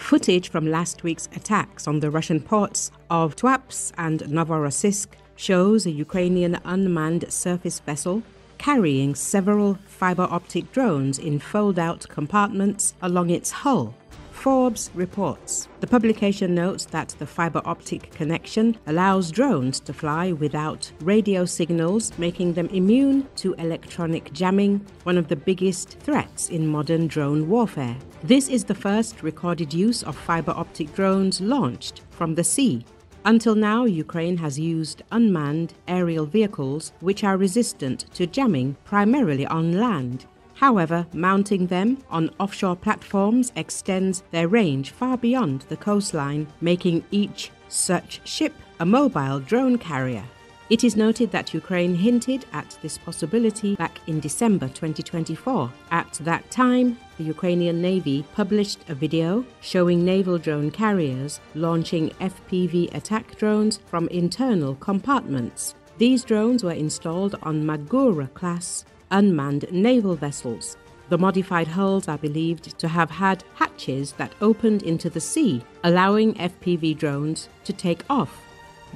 Footage from last week's attacks on the Russian ports of Tuapse and Novorossiysk shows a Ukrainian unmanned surface vessel carrying several fiber-optic drones in fold-out compartments along its hull. Forbes reports. The publication notes that the fiber-optic connection allows drones to fly without radio signals, making them immune to electronic jamming, one of the biggest threats in modern drone warfare. This is the first recorded use of fiber-optic drones launched from the sea. Until now, Ukraine has used unmanned aerial vehicles which are resistant to jamming primarily on land. However, mounting them on offshore platforms extends their range far beyond the coastline, making each such ship a mobile drone carrier. It is noted that Ukraine hinted at this possibility back in December 2024. At that time, the Ukrainian Navy published a video showing naval drone carriers launching FPV attack drones from internal compartments. These drones were installed on Magura-class unmanned naval vessels. The modified hulls are believed to have had hatches that opened into the sea, allowing FPV drones to take off.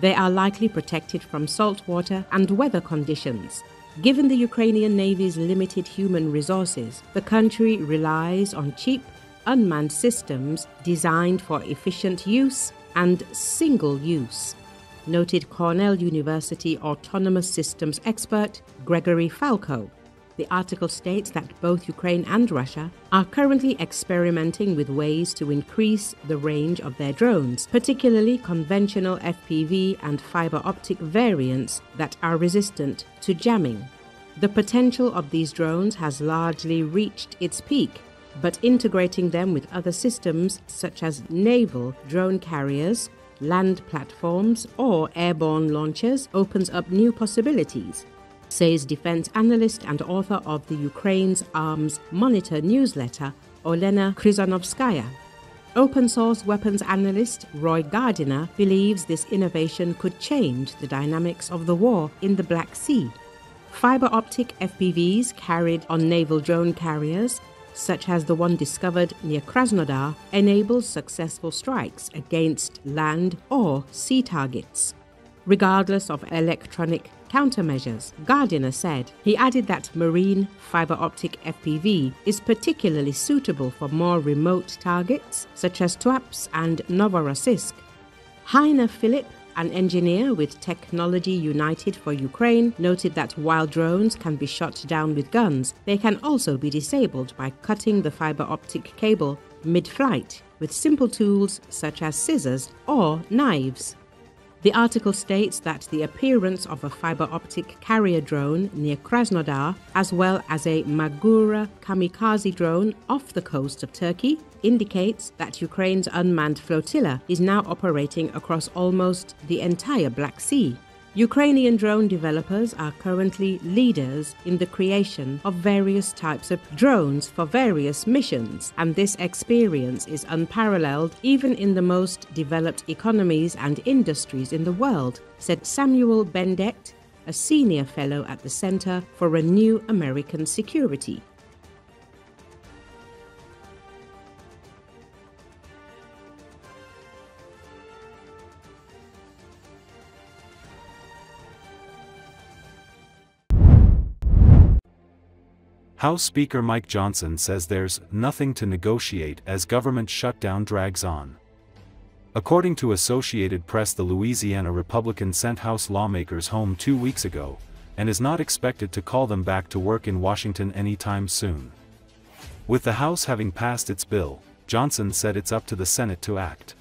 They are likely protected from saltwater and weather conditions. Given the Ukrainian Navy's limited human resources, the country relies on cheap, unmanned systems designed for efficient use and single use, noted Cornell University autonomous systems expert Gregory Falco. The article states that both Ukraine and Russia are currently experimenting with ways to increase the range of their drones, particularly conventional FPV and fiber-optic variants that are resistant to jamming. The potential of these drones has largely reached its peak, but integrating them with other systems such as naval drone carriers, land platforms, or airborne launchers opens up new possibilities, says defense analyst and author of the Ukraine's Arms Monitor newsletter, Olena Kryzhanovskaya. Open-source weapons analyst Roy Gardiner believes this innovation could change the dynamics of the war in the Black Sea. Fiber-optic FPVs carried on naval drone carriers, such as the one discovered near Krasnodar, enables successful strikes against land or sea targets, regardless of electronic countermeasures, Gardiner said. He added that marine fiber-optic FPV is particularly suitable for more remote targets, such as Tuapse and Novorossiysk. Heiner Philipp, an engineer with Technology United for Ukraine, noted that while drones can be shot down with guns, they can also be disabled by cutting the fiber-optic cable mid-flight with simple tools such as scissors or knives. The article states that the appearance of a fiber-optic carrier drone near Krasnodar, as well as a Magura kamikaze drone off the coast of Turkey, indicates that Ukraine's unmanned flotilla is now operating across almost the entire Black Sea. Ukrainian drone developers are currently leaders in the creation of various types of drones for various missions, and this experience is unparalleled even in the most developed economies and industries in the world, said Samuel Bendet, a senior fellow at the Center for a New American Security. House Speaker Mike Johnson says there's nothing to negotiate as government shutdown drags on. According to Associated Press, the Louisiana Republican sent House lawmakers home 2 weeks ago, and is not expected to call them back to work in Washington anytime soon. With the House having passed its bill, Johnson said it's up to the Senate to act.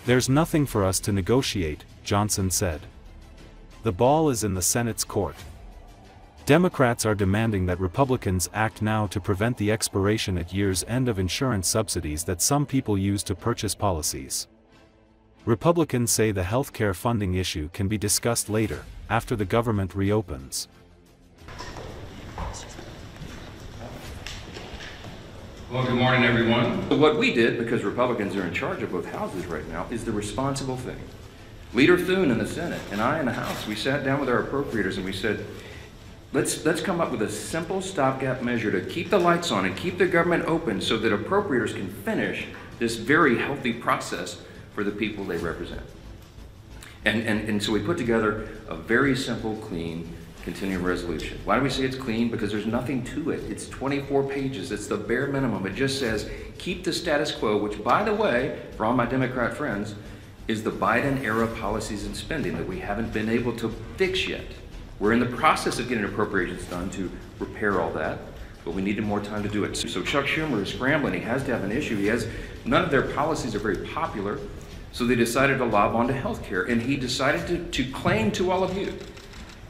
"There's nothing for us to negotiate," Johnson said. "The ball is in the Senate's court. Democrats are demanding that Republicans act now to prevent the expiration at year's end of insurance subsidies that some people use to purchase policies. Republicans say the health care funding issue can be discussed later, after the government reopens." Well, good morning, everyone. What we did, because Republicans are in charge of both houses right now, is the responsible thing. Leader Thune in the Senate and I in the House, we sat down with our appropriators and we said, Let's come up with a simple stopgap measure to keep the lights on and keep the government open so that appropriators can finish this very healthy process for the people they represent. And so we put together a very simple, clean, continuing resolution. Why do we say it's clean? Because there's nothing to it. It's 24 pages. It's the bare minimum. It just says, keep the status quo, which, by the way, for all my Democrat friends, is the Biden-era policies and spending that we haven't been able to fix yet. We're in the process of getting appropriations done to repair all that, but we needed more time to do it. So Chuck Schumer is scrambling. He has to have an issue. None of their policies are very popular, so they decided to lob onto health care, and he decided to claim to all of you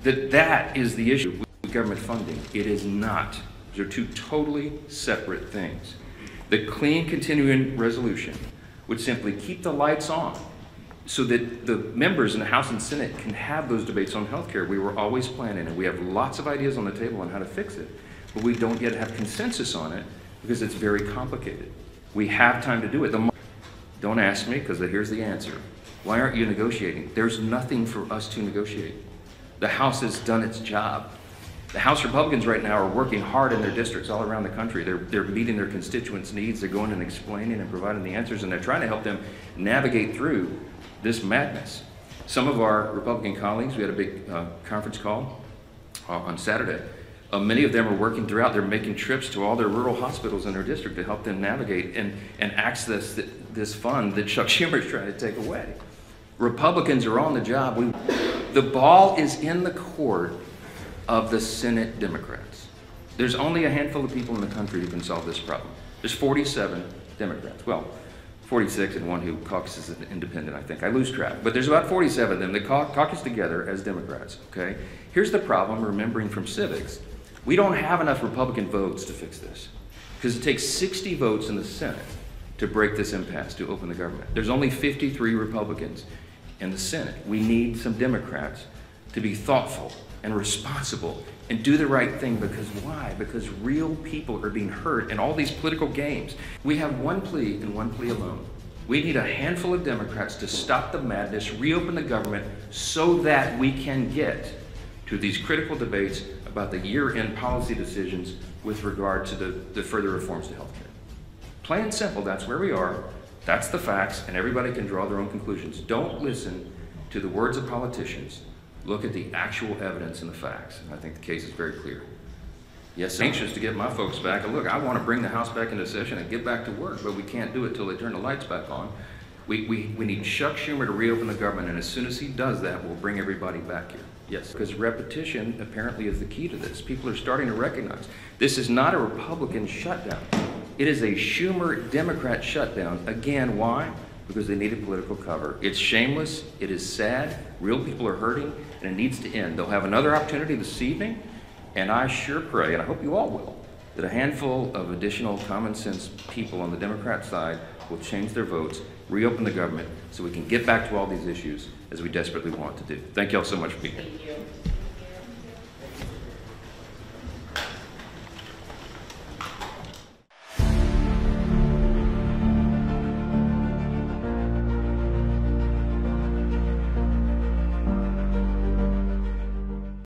that is the issue with government funding. It is not. They're two totally separate things. The clean continuing resolution would simply keep the lights on so that the members in the House and Senate can have those debates on health care. We were always planning, and we have lots of ideas on the table on how to fix it, but we don't yet have consensus on it because it's very complicated. We have time to do it. Don't ask me, because here's the answer. Why aren't you negotiating? There's nothing for us to negotiate. The House has done its job. The House Republicans right now are working hard in their districts all around the country. They're meeting their constituents' needs. They're going and explaining and providing the answers, and they're trying to help them navigate through this madness. Some of our Republican colleagues, we had a big conference call on Saturday. Many of them are working throughout. They're making trips to all their rural hospitals in their district to help them navigate and access this fund that Chuck Schumer is trying to take away. Republicans are on the job. The ball is in the court of the Senate Democrats. There's only a handful of people in the country who can solve this problem. There's 47 Democrats. Well, 46 and one who caucuses as an independent, I think. I lose track. But there's about 47 of them that caucus together as Democrats, okay? Here's the problem, remembering from civics. We don't have enough Republican votes to fix this, because it takes 60 votes in the Senate to break this impasse, to open the government. There's only 53 Republicans in the Senate. We need some Democrats to be thoughtful and responsible and do the right thing. Because why? Because real people are being hurt in all these political games. We have one plea and one plea alone. We need a handful of Democrats to stop the madness, reopen the government, so that we can get to these critical debates about the year-end policy decisions with regard to the further reforms to health care. Plain and simple, that's where we are. That's the facts, and everybody can draw their own conclusions. Don't listen to the words of politicians. Look at the actual evidence and the facts. And I think the case is very clear. Yes, I'm anxious to get my folks back. And look, I want to bring the House back into session and get back to work, but we can't do it till they turn the lights back on. We need Chuck Schumer to reopen the government, and as soon as he does that, we'll bring everybody back here. Yes, because repetition apparently is the key to this. People are starting to recognize this is not a Republican shutdown. It is a Schumer Democrat shutdown. Again, why? Because they needed political cover. It's shameless, it is sad, real people are hurting, and it needs to end. They'll have another opportunity this evening, and I sure pray, and I hope you all will, that a handful of additional common sense people on the Democrat side will change their votes, reopen the government, so we can get back to all these issues as we desperately want to do. Thank you all so much for being here. Thank you.